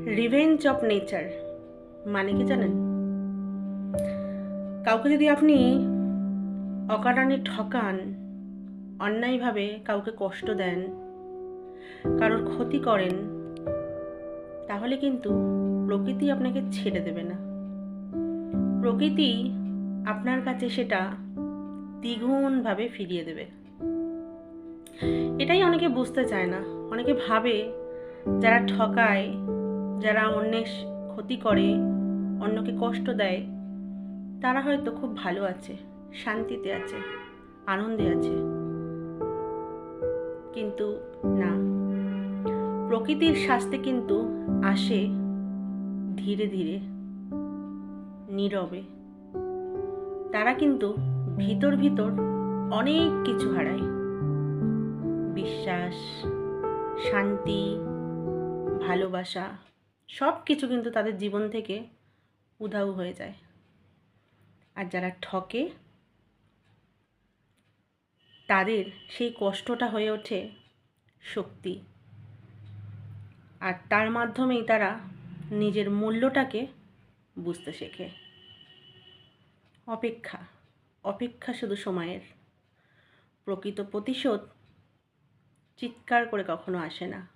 Revenge of nature মানে কি জানেন? কাউকে যদি আপনি অকারণে ঠকান, অন্যায়ভাবে কাউকে কষ্ট দেন, কারোর ক্ষতি করেন, তাহলে কিন্তু প্রকৃতি আপনাকে ছেড়ে দেবে না। প্রকৃতি আপনার কাছে সেটা দ্বিগুণভাবে ফিরিয়ে দেবে। এটাই অনেকে বুঝতে চায় না। অনেকে ভাবে যারা ঠকায়, যারা অন্যের ক্ষতি করে, অন্যকে কষ্ট দেয়, তারা হয়তো খুব ভালো আছে, শান্তিতে আছে, আনন্দে আছে। কিন্তু না, প্রকৃতির শাস্তি কিন্তু আসে ধীরে ধীরে, নীরবে। তারা কিন্তু ভিতর ভিতর অনেক কিছু হারায়। বিশ্বাস, শান্তি, ভালোবাসা, সব কিছু কিন্তু তাদের জীবন থেকে উধাও হয়ে যায়। আর যারা ঠকে, তাদের সেই কষ্টটা হয়ে ওঠে শক্তি। আর তার মাধ্যমেই তারা নিজের মূল্যটাকে বুঝতে শেখে। অপেক্ষা, অপেক্ষা শুধু সময়ের। প্রকৃত প্রতিশোধ চিৎকার করে কখনো আসে না।